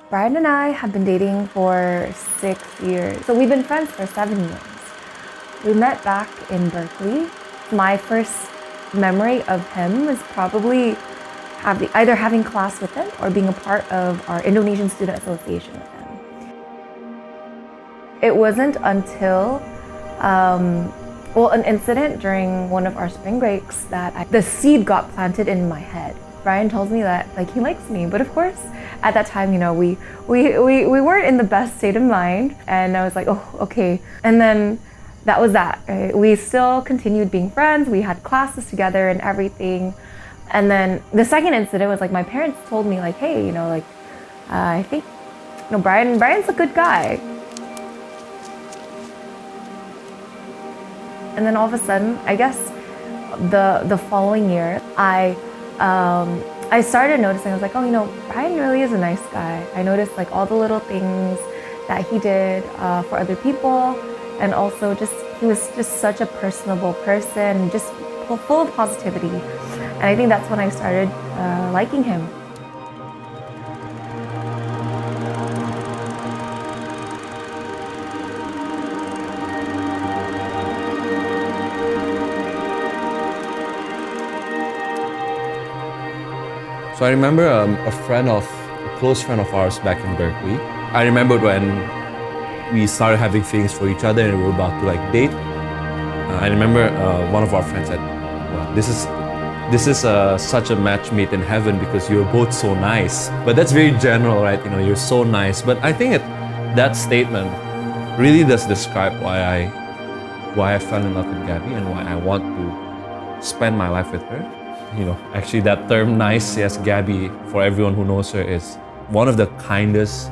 Bryan and I have been dating for 6 years. So we've been friends for 7 years. We met back in Berkeley. My first memory of him was probably either having class with him or being a part of our Indonesian Student Association with him. It wasn't until an incident during one of our spring breaks that the seed got planted in my head. Bryan tells me that he likes me, but of course at that time, we weren't in the best state of mind, and I was like, oh, okay. And then that was that. Right? We still continued being friends. We had classes together and everything. And then the second incident was my parents told me hey, I think Bryan's a good guy. And then all of a sudden, I guess the following year, I started noticing. I was like, oh, Bryan really is a nice guy. I noticed all the little things that he did for other people, and also he was just such a personable person, just full of positivity. And I think that's when I started liking him. So I remember a close friend of ours back in Berkeley. I remembered when we started having feelings for each other and we were about to date. I remember one of our friends said, well, this is such a match made in heaven because you're both so nice. But that's very general, right? You're so nice. But I think that statement really does describe why I fell in love with Gabby and why I want to spend my life with her. Actually that term nice, yes, Gabby, for everyone who knows her, is one of the kindest,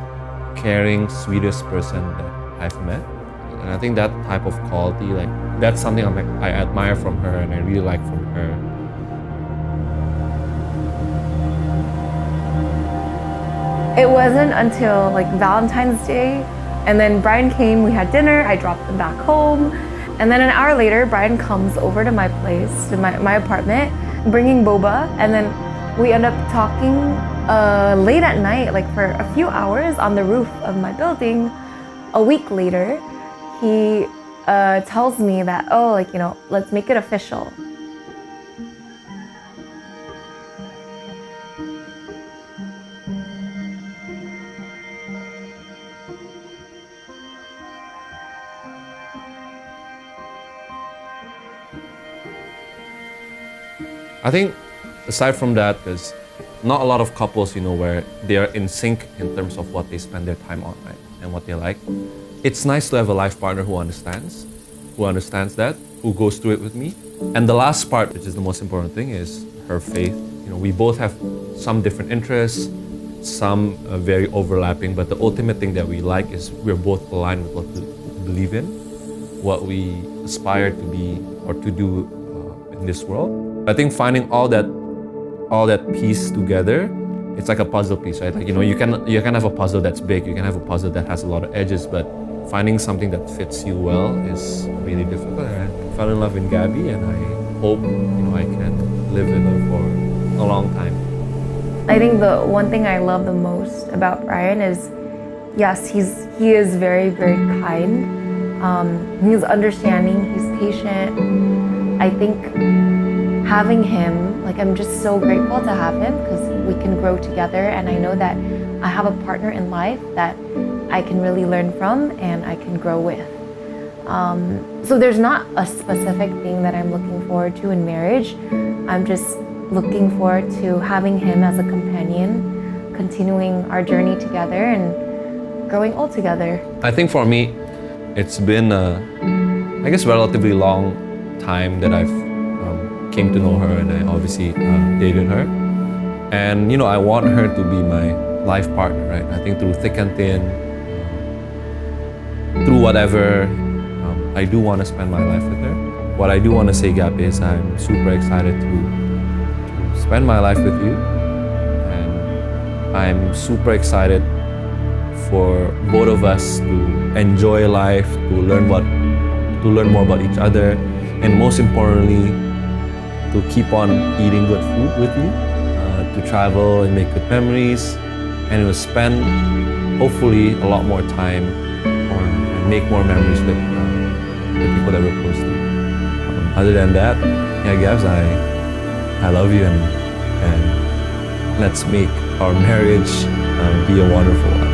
caring, sweetest person that I've met. And I think that type of quality, that's something I admire from her and I really like from her. It wasn't until Valentine's Day, and then Bryan came, we had dinner, I dropped him back home, and then an hour later, Bryan comes over to my place, to my apartment, bringing boba, and then we end up talking late at night, for a few hours on the roof of my building. A week later, he tells me that, oh, let's make it official. I think aside from that, there's not a lot of couples, where they are in sync in terms of what they spend their time on, right? And what they like. It's nice to have a life partner who understands that, who goes through it with me. And the last part, which is the most important thing, is her faith. We both have some different interests, some very overlapping, but the ultimate thing that we like is we're both aligned with what we believe in, what we aspire to be or to do in this world. I think finding all that piece together, it's like a puzzle piece, right? You can have a puzzle that's big, you can have a puzzle that has a lot of edges, but finding something that fits you well is really difficult. And I fell in love in Gabby, and I hope I can live with her for a long time. I think the one thing I love the most about Bryan is, yes, he is very, very kind. He's understanding, he's patient. I think having him, I'm just so grateful to have him because we can grow together, and I know that I have a partner in life that I can really learn from and I can grow with. So there's not a specific thing that I'm looking forward to in marriage. I'm just looking forward to having him as a companion, continuing our journey together and growing old together. I think for me, it's been I guess relatively long time that I've came to know her, and I obviously dated her. And I want her to be my life partner, right? I think through thick and thin, through whatever, I do want to spend my life with her. What I do want to say, Gabby, is I'm super excited to spend my life with you. And I'm super excited for both of us to enjoy life, to learn more about each other, and most importantly, to keep on eating good food with you, to travel and make good memories, and we'll spend hopefully a lot more time or make more memories with the people that we're close to. Other than that, yeah, Gabs, I love you, and let's make our marriage be a wonderful one.